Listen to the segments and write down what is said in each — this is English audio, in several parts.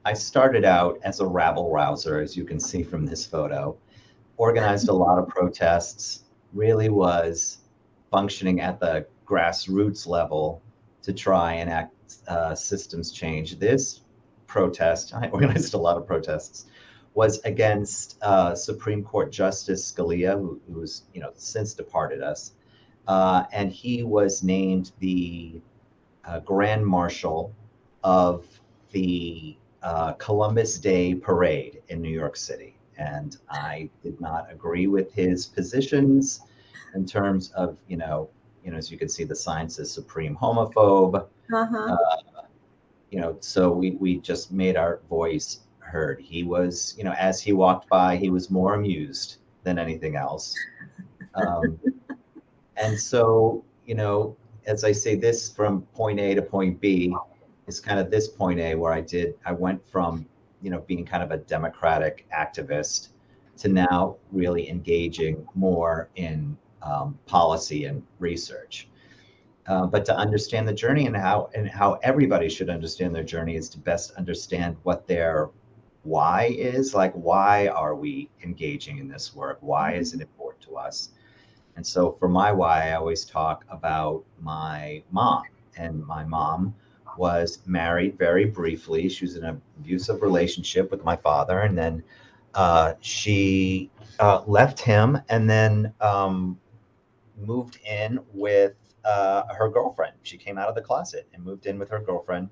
I started out as a rabble rouser, as you can see from this photo, organized a lot of protests, really was functioning at the grassroots level to try and act systems change. This protest, I organized a lot of protests, was against Supreme Court Justice Scalia, who's since departed us, and he was named the Grand Marshal of the Columbus Day Parade in New York City. And I did not agree with his positions in terms of, as you can see, the sign says supreme homophobe. Uh-huh. So we just made our voice heard. He was, as he walked by, he was more amused than anything else. And so, as I say, this from point A to point B is kind of this point A where I went from, being kind of a democratic activist to now really engaging more in policy and research. But to understand the journey and how everybody should understand their journey is to best understand what their why is. Like, why are we engaging in this work? Why is it important to us? And so for my why, I always talk about my mom. And my mom was married very briefly. She was in an abusive relationship with my father. And then she left him and then moved in with her girlfriend. She came out of the closet and moved in with her girlfriend.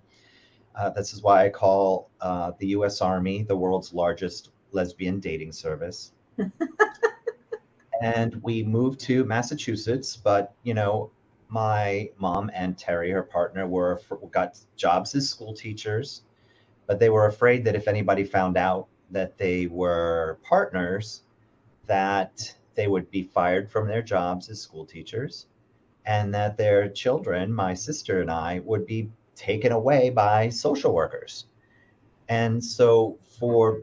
This is why I call the U.S. Army the world's largest lesbian dating service. And we moved to Massachusetts, but my mom and Terry, her partner, got jobs as school teachers, but they were afraid that if anybody found out that they were partners, that they would be fired from their jobs as school teachers, and that their children, my sister and I, would be taken away by social workers. And so for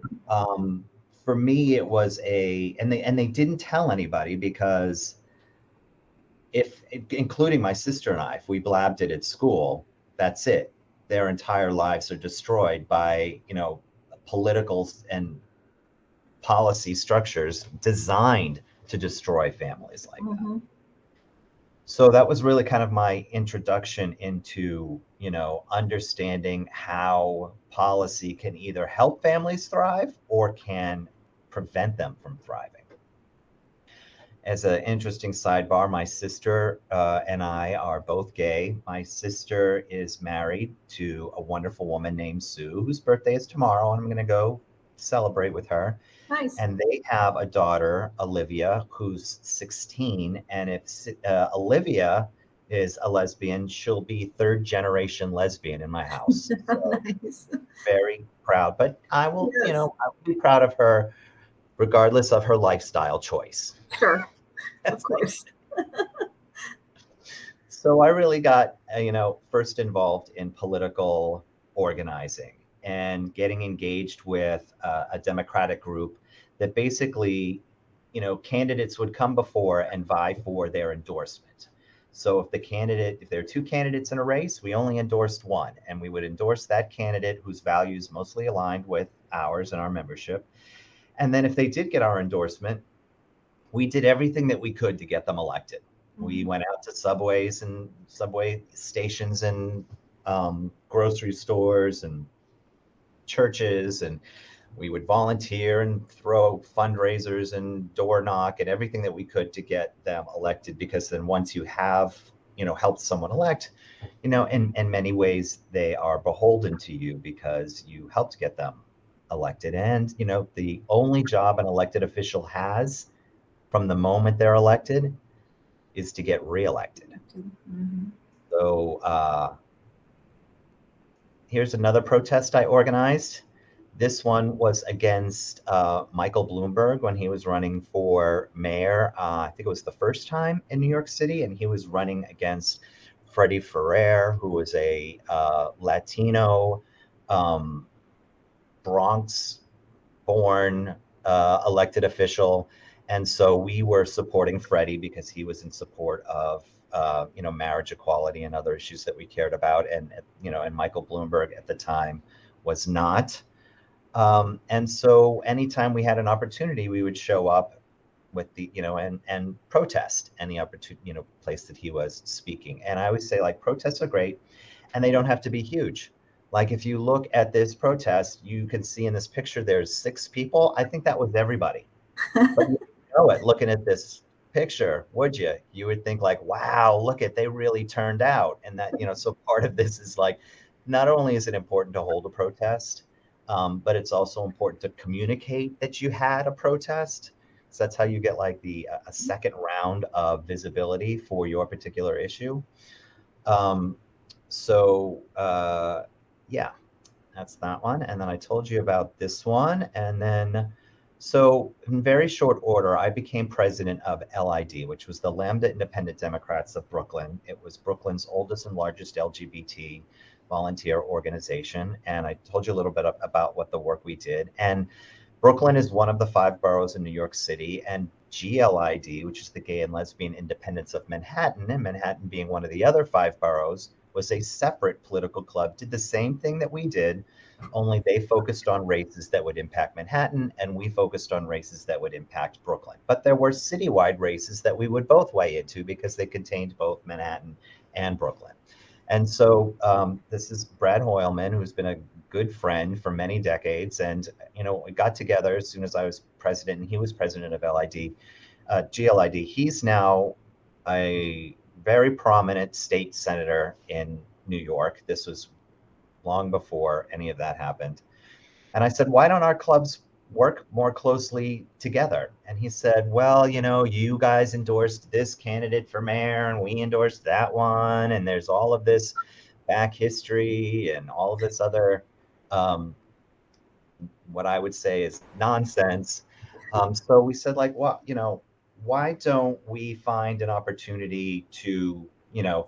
me, it was and they didn't tell anybody, because including my sister and I, if we blabbed it at school, that's it. Their entire lives are destroyed by, political and policy structures designed to destroy families like that. So that was really kind of my introduction into, understanding how policy can either help families thrive or can prevent them from thriving. As an interesting sidebar, my sister and I are both gay. My sister is married to a wonderful woman named Sue, whose birthday is tomorrow, and I'm going to go celebrate with her. Nice. And they have a daughter, Olivia, who's 16. And if Olivia is a lesbian, she'll be third generation lesbian in my house. So Nice. very proud. But I will, Yes. I'll be proud of her regardless of her lifestyle choice. Sure. Of course. So I really got, first involved in political organizing and getting engaged with a Democratic group that basically, candidates would come before and vie for their endorsement. So if there are two candidates in a race, we only endorsed one, and we would endorse that candidate whose values mostly aligned with ours and our membership. And then if they did get our endorsement, we did everything that we could to get them elected. We went out to subway stations and grocery stores and churches, and we would volunteer and throw fundraisers and door knock and everything that we could to get them elected. Because then once you have, helped someone elect, in many ways they are beholden to you because you helped get them elected. And, the only job an elected official has from the moment they're elected is to get reelected. So here's another protest I organized. This one was against Michael Bloomberg when he was running for mayor. I think it was the first time in New York City, and he was running against Freddie Ferrer, who was a Latino, Bronx-born elected official. And so we were supporting Freddie because he was in support of, marriage equality and other issues that we cared about. And Michael Bloomberg at the time was not. And so anytime we had an opportunity, we would show up with the, and protest any opportunity, place that he was speaking. And I always say, like, protests are great and they don't have to be huge. Like, if you look at this protest, you can see in this picture, there's 6 people. I think that was everybody. But you know it, looking at this picture, would you? You would think like, wow, look at, they really turned out. And that, so part of this is like, not only is it important to hold a protest, but it's also important to communicate that you had a protest. So that's how you get like a second round of visibility for your particular issue. Um, so yeah, that's that one. And then I told you about this one. And then, so in very short order, I became president of LID, which was the Lambda Independent Democrats of Brooklyn. It was Brooklyn's oldest and largest LGBT volunteer organization. And I told you a little bit about what the work we did. And Brooklyn is one of the 5 boroughs in New York City, and GLID, which is the Gay and Lesbian Independents of Manhattan, and Manhattan being one of the other 5 boroughs, was a separate political club, did the same thing that we did, only they focused on races that would impact Manhattan, and we focused on races that would impact Brooklyn. But there were citywide races that we would both weigh into because they contained both Manhattan and Brooklyn. And so this is Brad Hoylman, who's been a good friend for many decades. And, we got together as soon as I was president and he was president of GLID. He's now a very prominent state senator in New York. This was long before any of that happened. And I said, why don't our clubs work more closely together? And he said, well, you guys endorsed this candidate for mayor and we endorsed that one. And there's all of this back history and all of this other, what I would say is nonsense. So we said, like, well, why don't we find an opportunity to,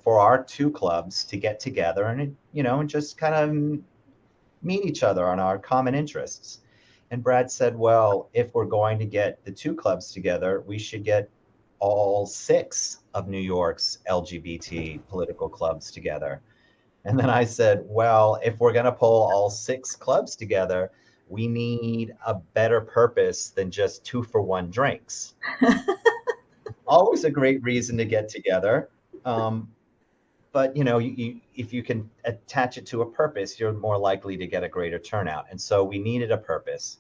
for our 2 clubs to get together and, and just kind of meet each other on our common interests. And Brad said, well, if we're going to get the 2 clubs together, we should get all 6 of New York's LGBT political clubs together. And then I said, well, if we're going to pull all 6 clubs together, we need a better purpose than just 2-for-1 drinks. Always a great reason to get together. But if you can attach it to a purpose, you're more likely to get a greater turnout. And so we needed a purpose.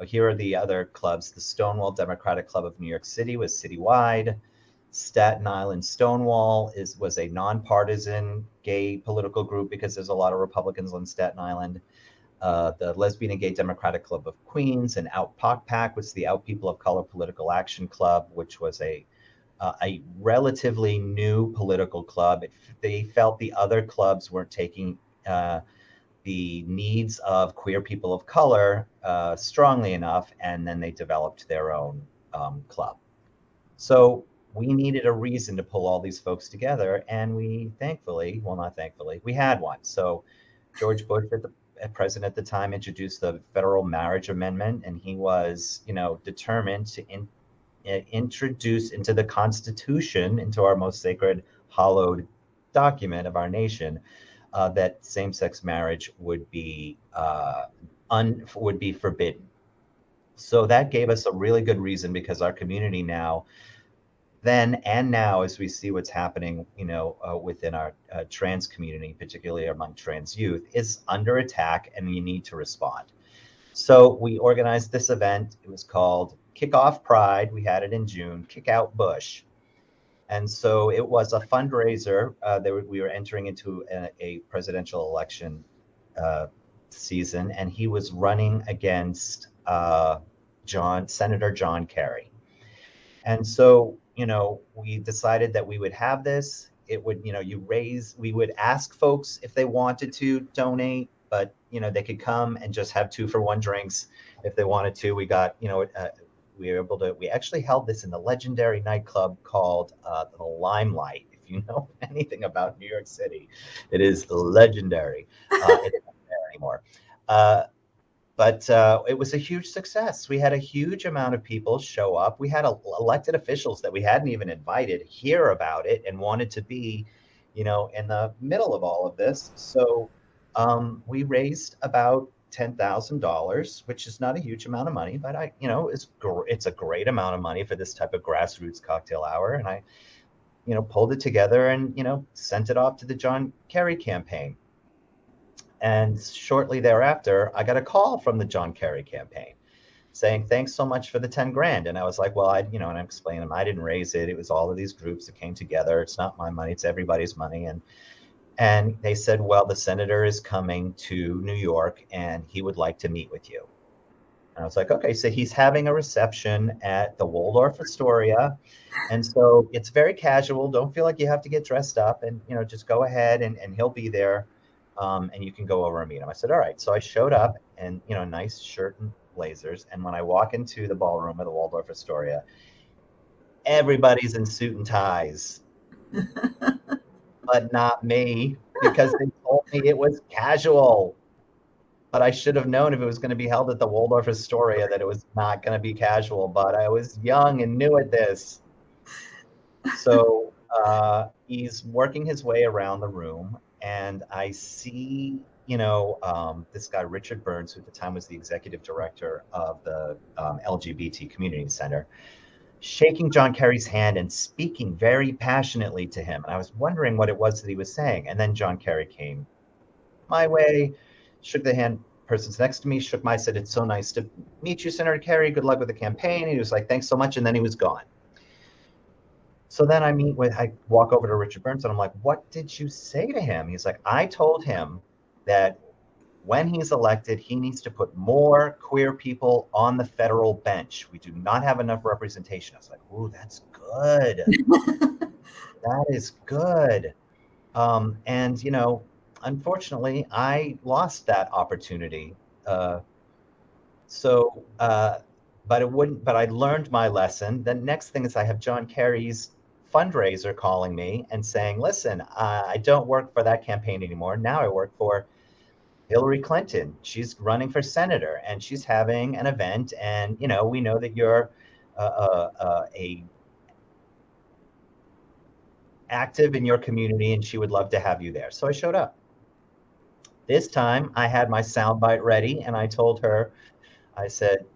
Here are the other clubs. The Stonewall Democratic Club of New York City was citywide. Staten Island Stonewall was a nonpartisan gay political group because there's a lot of Republicans on Staten Island. The Lesbian and Gay Democratic Club of Queens and Out POC was the Out People of Color Political Action Club, which was a relatively new political club. They felt the other clubs weren't taking the needs of queer people of color strongly enough, and then they developed their own club. So we needed a reason to pull all these folks together, and we we had one. So George Bush, president at the time, introduced the Federal Marriage Amendment, and he was, determined to introduce into the Constitution, into our most sacred, hallowed document of our nation, that same-sex marriage would be forbidden. So that gave us a really good reason, because our community now, then and now, as we see what's happening, within our trans community, particularly among trans youth, is under attack, and we need to respond. So we organized this event. It was called Kick Off Pride. We had it in June. Kick Out Bush. And so it was a fundraiser. We were entering into a presidential election season, and he was running against Senator John Kerry. And so, we decided that we would have this. It would, we would ask folks if they wanted to donate, but, they could come and just have 2-for-1 drinks if they wanted to. We got, we actually held this in the legendary nightclub called the Limelight. If you know anything about New York City, it is legendary. It's not there anymore. But it was a huge success. We had a huge amount of people show up. We had elected officials that we hadn't even invited hear about it and wanted to be, in the middle of all of this. So we raised about $10,000, which is not a huge amount of money, but it's a great amount of money for this type of grassroots cocktail hour. And I, pulled it together and, sent it off to the John Kerry campaign. And shortly thereafter, I got a call from the John Kerry campaign saying, thanks so much for the 10 grand. And I was like, well, and I'm explaining to them, I didn't raise it. It was all of these groups that came together. It's not my money, it's everybody's money. And they said, well, the senator is coming to New York and he would like to meet with you. And I was like, okay, so he's having a reception at the Waldorf Astoria. And so it's very casual. Don't feel like you have to get dressed up and, just go ahead and he'll be there. And you can go over and meet him. I said, all right. So I showed up and, nice shirt and blazers. And when I walk into the ballroom of the Waldorf Astoria, everybody's in suit and ties. But not me, because they told me it was casual. But I should have known if it was going to be held at the Waldorf Astoria that it was not going to be casual. But I was young and new at this. So he's working his way around the room, and I see, this guy, Richard Burns, who at the time was the executive director of the LGBT Community Center, shaking John Kerry's hand and speaking very passionately to him. And I was wondering what it was that he was saying. And then John Kerry came my way, shook the hand, person's next to me, shook my, said, it's so nice to meet you, Senator Kerry. Good luck with the campaign. He was like, thanks so much. And then he was gone. So then I walk over to Richard Burns and I'm like, what did you say to him? He's like, I told him that when he's elected, he needs to put more queer people on the federal bench. We do not have enough representation. I was like, ooh, that's good. That is good. And, unfortunately, I lost that opportunity. But I learned my lesson. The next thing is I have John Kerry's fundraiser calling me and saying, listen, I don't work for that campaign anymore. Now I work for Hillary Clinton. She's running for senator and she's having an event. And, we know that you're a active in your community and she would love to have you there. So I showed up. This time I had my soundbite ready and I told her, I said,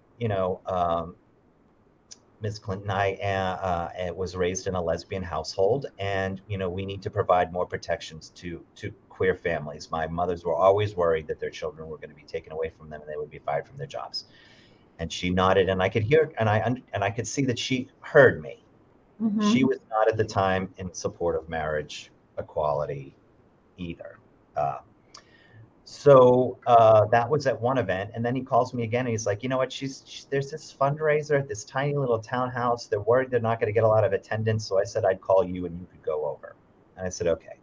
Ms. Clinton, I was raised in a lesbian household, and we need to provide more protections to queer families. My mothers were always worried that their children were going to be taken away from them and they would be fired from their jobs. And she nodded, and I could hear, and I could see that she heard me. Mm-hmm. She was not at the time in support of marriage equality either. So that was at one event. And then he calls me again and he's like, you know what, there's this fundraiser at this tiny little townhouse. They're worried they're not going to get a lot of attendance. So I said, I'd call you and you could go over. And I said, okay.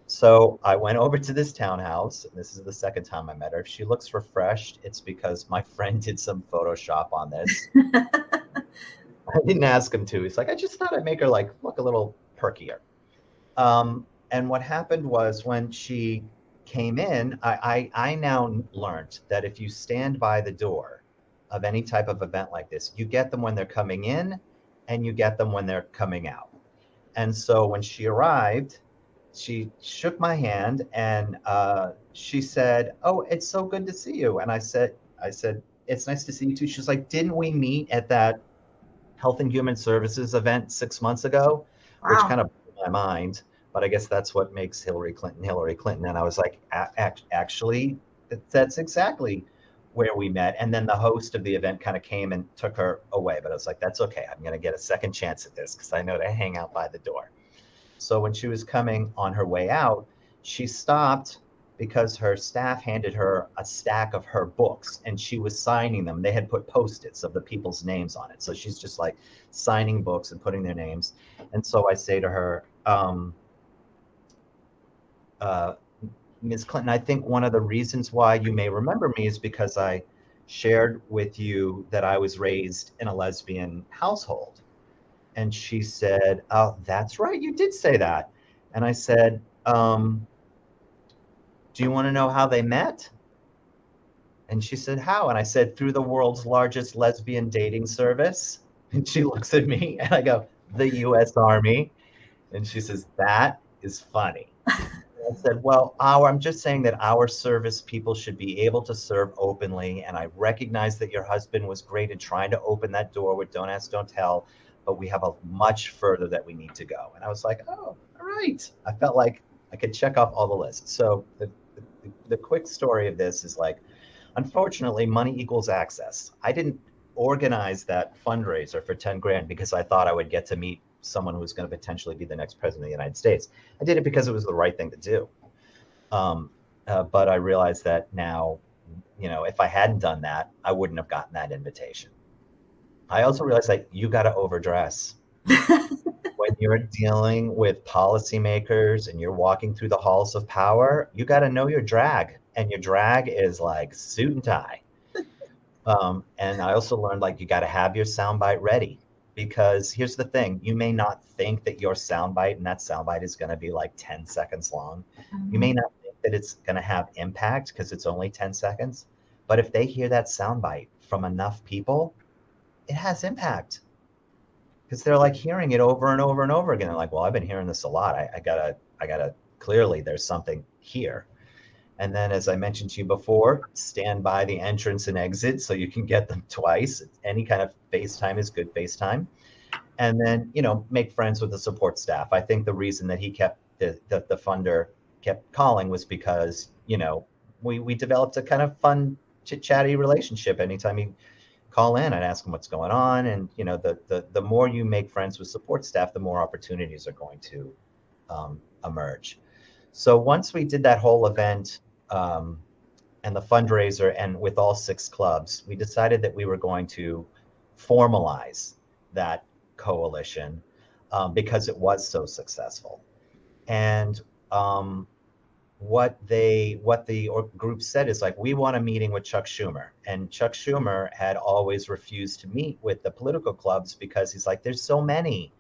So I went over to this townhouse. And this is the second time I met her. If she looks refreshed, it's because my friend did some Photoshop on this. I didn't ask him to. He's like, I just thought I'd make her look a little perkier. And what happened was when she came in, I now learned that if you stand by the door of any type of event like this, you get them when they're coming in and you get them when they're coming out. And so when she arrived, she shook my hand and she said, oh, it's so good to see you. And I said, it's nice to see you too. She was like, didn't we meet at that Health and Human Services event 6 months ago? Wow. Which kind of blew my mind. But I guess that's what makes Hillary Clinton Hillary Clinton. And I was like, actually, that's exactly where we met. And then the host of the event kind of came and took her away. But I was like, that's okay. I'm going to get a second chance at this because I know to hang out by the door. So when she was coming on her way out, she stopped because her staff handed her a stack of her books and she was signing them. They had put Post-its of the people's names on it. So she's just like signing books and putting their names. And so I say to her, Ms. Clinton, I think one of the reasons why you may remember me is because I shared with you that I was raised in a lesbian household. And she said, oh, that's right, you did say that. And I said, do you want to know how they met? And she said, how? And I said, through the world's largest lesbian dating service. And she looks at me and I go, the US Army. And she says, that is funny. I I said, well, I'm just saying that our service people should be able to serve openly. And I recognize that your husband was great in trying to open that door with don't ask, don't tell, but we have a much further that we need to go. And I was like, oh, all right. I felt like I could check off all the lists. So the quick story of this is like, unfortunately, money equals access. I didn't organize that fundraiser for 10 grand because I thought I would get to meet someone who was going to potentially be the next president of the United States. I did it because it was the right thing to do. But I realized that now, if I hadn't done that, I wouldn't have gotten that invitation. I also realized that you got to overdress. When you're dealing with policymakers and you're walking through the halls of power, you got to know your drag. And your drag is like suit and tie. And I also learned like you got to have your soundbite ready, because here's the thing: you may not think that your soundbite and that soundbite is going to be like 10 seconds long. You may not think that it's going to have impact because it's only 10 seconds. But if they hear that soundbite from enough people, it has impact, because they're like hearing it over and over and over again. They're like, well, I've been hearing this a lot. I gotta, clearly there's something here. And then, as I mentioned to you before, stand by the entrance and exit so you can get them twice. Any kind of FaceTime is good FaceTime. And then, make friends with the support staff. I think the reason that he kept the funder kept calling was because, we developed a kind of fun chit-chatty relationship. Anytime you call in, I'd ask him what's going on. And, the more you make friends with support staff, the more opportunities are going to emerge. So once we did that whole event, and the fundraiser, and with all 6 clubs, we decided that we were going to formalize that coalition, because it was so successful. And what the group said is like, we want a meeting with Chuck Schumer. And Chuck Schumer had always refused to meet with the political clubs because he's like, there's so many.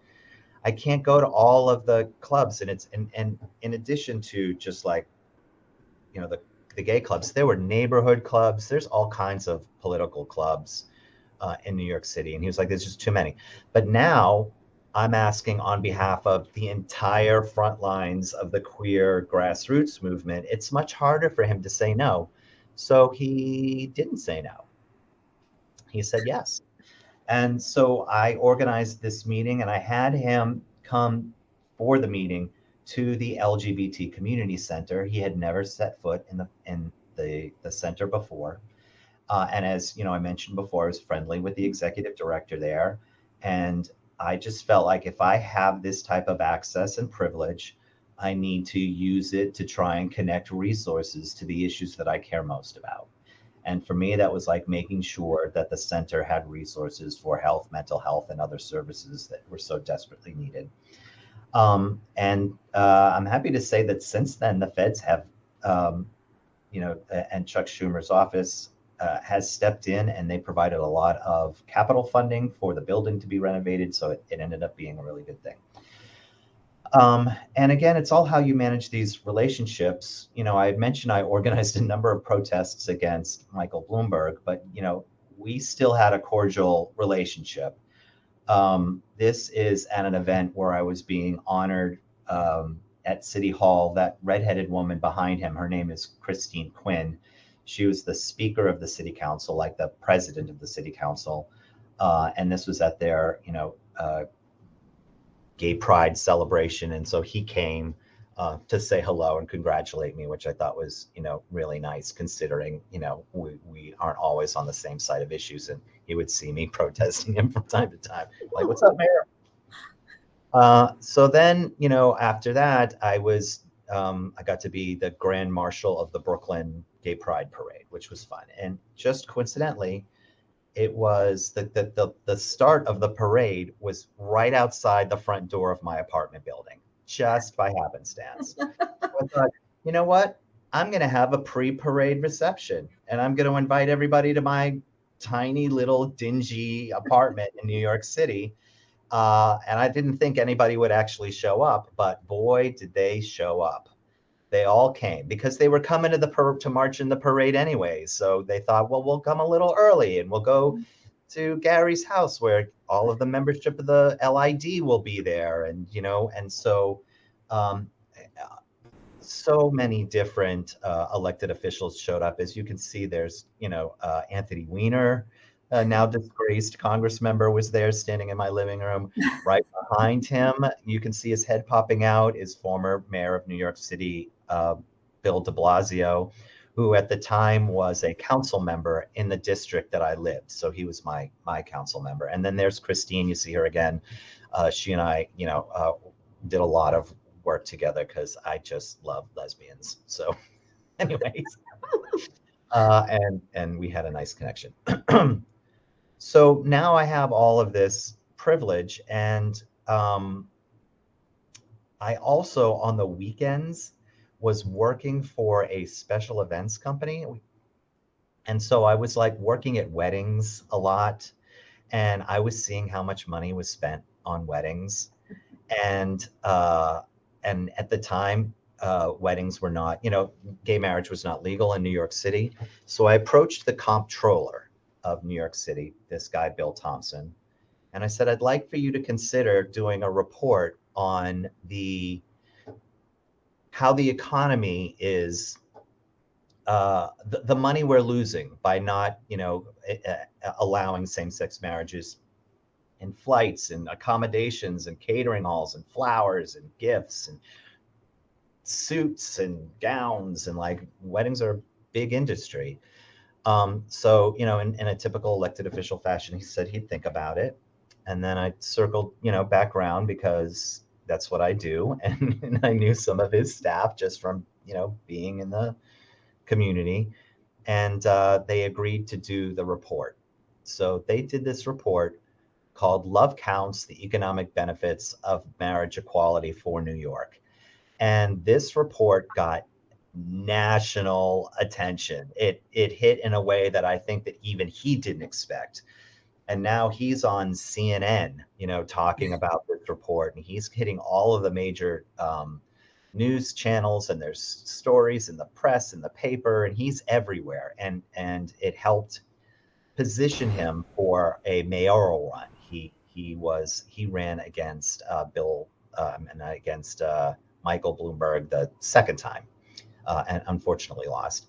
I can't go to all of the clubs. And and in addition to just like, the gay clubs, there were neighborhood clubs. There's all kinds of political clubs in New York City. And he was like, there's just too many. But now I'm asking on behalf of the entire front lines of the queer grassroots movement. It's much harder for him to say no. So he didn't say no. He said yes. And so I organized this meeting, and I had him come for the meeting to the LGBT community center. He had never set foot in the center before. And as I mentioned before, I was friendly with the executive director there. And I just felt like if I have this type of access and privilege, I need to use it to try and connect resources to the issues that I care most about. And for me, that was like making sure that the center had resources for health, mental health, and other services that were so desperately needed. And I'm happy to say that since then, the feds have, and Chuck Schumer's office has stepped in, and they provided a lot of capital funding for the building to be renovated. So it ended up being a really good thing. And again, it's all how you manage these relationships. I had mentioned I organized a number of protests against Michael Bloomberg, but, we still had a cordial relationship. This is at an event where I was being honored at City Hall. That redheaded woman behind him, her name is Christine Quinn. She was the speaker of the city council, like the president of the city council. And this was at their, gay pride celebration. And so he came to say hello and congratulate me, which I thought was, really nice, considering, we aren't always on the same side of issues. And he would see me protesting him from time to time. Like, what's up, Mayor? So then, after that, I got to be the Grand Marshal of the Brooklyn Gay Pride Parade, which was fun. And just coincidentally, it was the start of the parade was right outside the front door of my apartment building, just by happenstance. So I thought, you know what? I'm going to have a pre-parade reception, and I'm going to invite everybody to my tiny little dingy apartment in New York City. And I didn't think anybody would actually show up, but boy, did they show up. They all came because they were coming to march in the parade anyway. So they thought, well, we'll come a little early and we'll go to Gary's house where all of the membership of the LID will be there. And, and so so many different elected officials showed up. As you can see, there's, Anthony Weiner, now disgraced Congress member, was there standing in my living room. Right behind him, you can see his head popping out, is former mayor of New York City, Bill de Blasio, who at the time was a council member in the district that I lived. So he was my council member. And then there's Christine, you see her again. She and I, did a lot of work together because I just love lesbians. So anyways, and we had a nice connection. So now I have all of this privilege, and I also on the weekends was working for a special events company. And so I was like working at weddings a lot, and I was seeing how much money was spent on weddings. And at the time, weddings were not, gay marriage was not legal in New York City. So I approached the comptroller of New York City, this guy, Bill Thompson. And I said, I'd like for you to consider doing a report on how the economy is, the money we're losing by not, allowing same-sex marriages, and flights and accommodations and catering halls and flowers and gifts and suits and gowns, and like weddings are a big industry. So, in a typical elected official fashion, he said he'd think about it. And then I circled, back around because that's what I do. And I knew some of his staff just from, being in the community. And they agreed to do the report. So they did this report called Love Counts, the Economic Benefits of Marriage Equality for New York. And this report got national attention. It hit in a way that I think that even he didn't expect. And now he's on CNN, talking about this report, and he's hitting all of the major news channels, and there's stories in the press, in the paper, and he's everywhere. And it helped position him for a mayoral run. He ran against Bill and against Michael Bloomberg the second time, and unfortunately lost.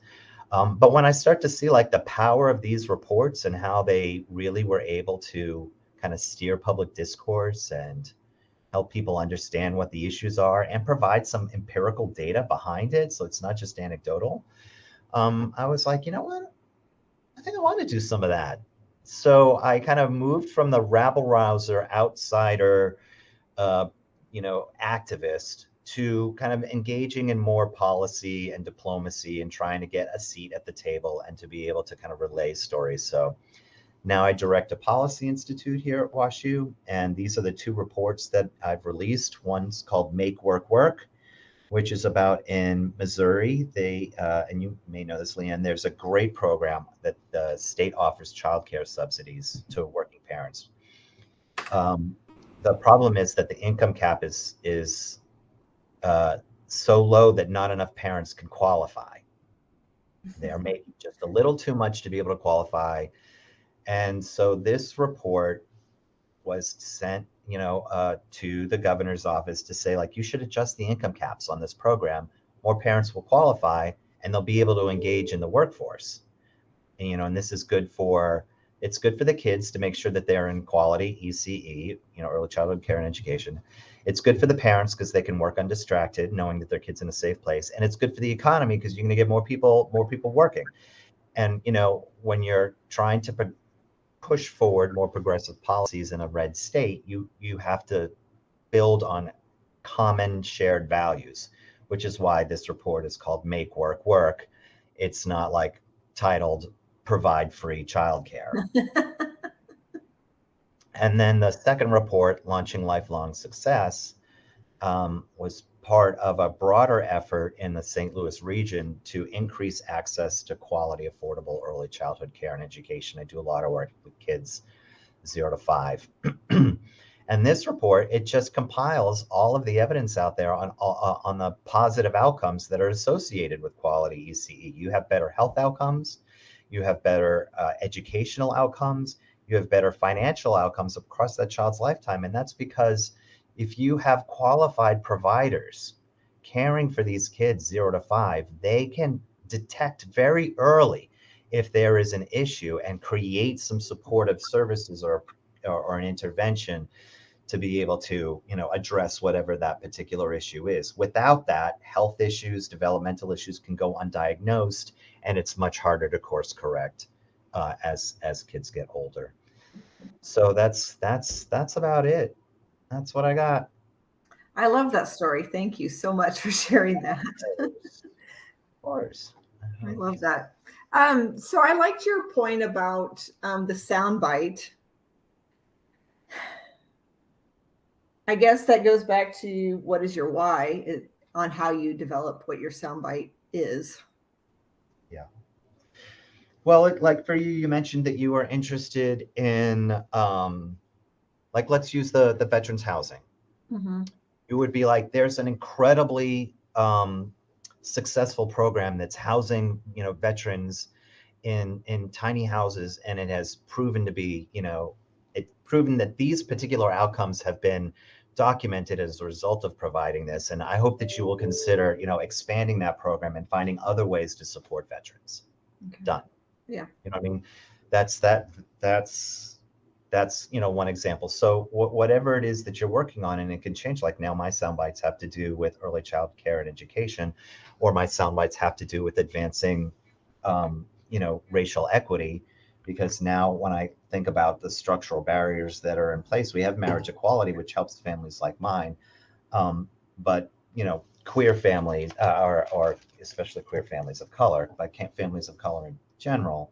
But when I start to see like the power of these reports and how they really were able to kind of steer public discourse and help people understand what the issues are and provide some empirical data behind it, so it's not just anecdotal, I was like, you know what? I think I want to do some of that. So I kind of moved from the rabble-rouser, outsider, activist to kind of engaging in more policy and diplomacy and trying to get a seat at the table and to be able to kind of relay stories. So now I direct a policy institute here at WashU, and these are the two reports that I've released. One's called Make Work Work, which is about in Missouri. They, and you may know this, Leanne, there's a great program that the state offers childcare subsidies to working parents. The problem is that the income cap is so low that not enough parents can qualify. They are making just a little too much to be able to qualify. And so this report was sent, to the governor's office to say, like, you should adjust the income caps on this program. More parents will qualify and they'll be able to engage in the workforce. And, and this is good for the kids to make sure that they're in quality ECE, early childhood care and education. It's good for the parents because they can work undistracted, knowing that their kid's in a safe place. And it's good for the economy because you're going to get more people working. And, when you're trying to push forward more progressive policies in a red state, you have to build on common shared values, which is why this report is called Make Work Work. It's not like titled Provide Free Childcare. And then the second report, Launching Lifelong Success, was part of a broader effort in the St. Louis region to increase access to quality, affordable early childhood care and education. I do a lot of work with kids 0 to 5. And this report, it just compiles all of the evidence out there on the positive outcomes that are associated with quality ECE. You have better health outcomes, you have better educational outcomes, you have better financial outcomes across that child's lifetime. And that's because if you have qualified providers, caring for these kids 0 to 5, they can detect very early if there is an issue and create some supportive services or an intervention to be able to, address whatever that particular issue is. Without that, health issues, developmental issues can go undiagnosed, and it's much harder to course correct as kids get older. So that's about it. That's what I got. I love that story. Thank you so much for sharing that. Of course. I love that. So I liked your point about the soundbite. I guess that goes back to what is your why on how you develop what your soundbite is. Yeah. Well, like for you, you mentioned that you are interested in, like, let's use the veterans housing. Mm-hmm. It would be like, there's an incredibly successful program that's housing, veterans in tiny houses, and it has proven to be, it's proven that these particular outcomes have been documented as a result of providing this. And I hope that you will consider, expanding that program and finding other ways to support veterans. Okay. Done. Yeah. You know what I mean? That's one example. So whatever it is that you're working on, and it can change. Like now, my sound bites have to do with early child care and education, or my sound bites have to do with advancing, racial equity. Because now, when I think about the structural barriers that are in place, we have marriage equality, which helps families like mine. But queer families, or especially queer families of color, but families of color in general,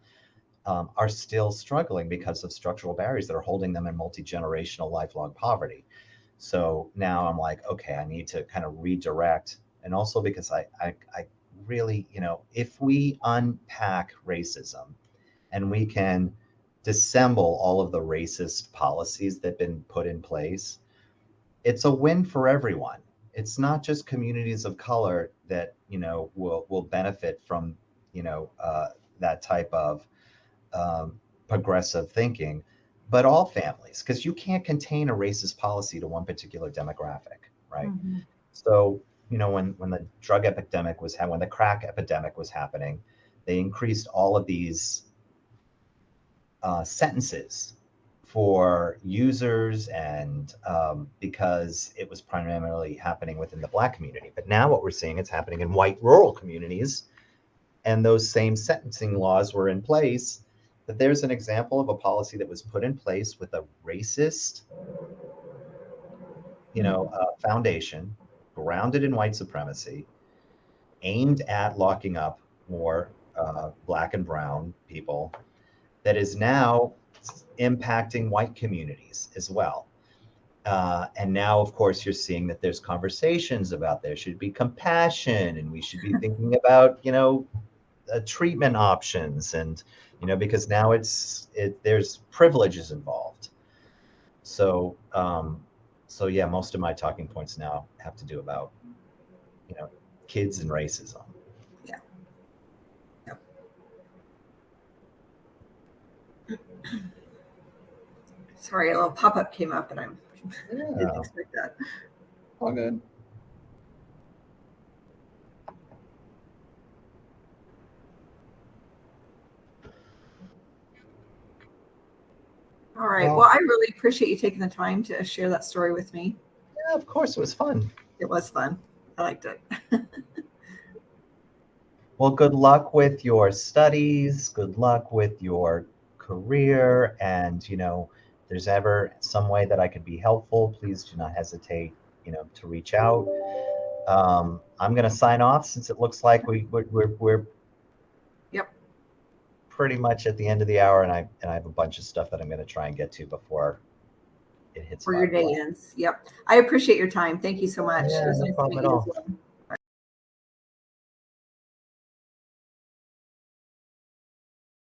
are still struggling because of structural barriers that are holding them in multi-generational lifelong poverty. So now I'm like, okay, I need to kind of redirect. And also because I really, if we unpack racism and we can dissemble all of the racist policies that have been put in place, it's a win for everyone. It's not just communities of color that, will benefit from, that type of progressive thinking, but all families, because you can't contain a racist policy to one particular demographic, right? Mm-hmm. So, when the drug epidemic was when the crack epidemic was happening, they increased all of these sentences for users, and because it was primarily happening within the Black community. But now what we're seeing, it's happening in white rural communities, and those same sentencing laws were in place. That there's an example of a policy that was put in place with a racist, foundation, grounded in white supremacy, aimed at locking up more Black and brown people, that is now impacting white communities as well. And now, of course, you're seeing that there's conversations about there should be compassion, and we should be thinking about, treatment options, and, because now there's privileges involved. So, yeah, most of my talking points now have to do about, kids and racism. Yeah. Yep. Sorry, a little pop-up came up, and I didn't expect that. All good. All right. Well, I really appreciate you taking the time to share that story with me. Yeah, of course, it was fun. It was fun. I liked it. Well, good luck with your studies. Good luck with your career. And, if there's ever some way that I could be helpful, please do not hesitate, to reach out. I'm going to sign off, since it looks like we're Yep. pretty much at the end of the hour, and I have a bunch of stuff that I'm going to try and get to before it hits. For your day ends. Yep. I appreciate your time. Thank you so much. Yeah, It was no nice problem to meet at you all. as well.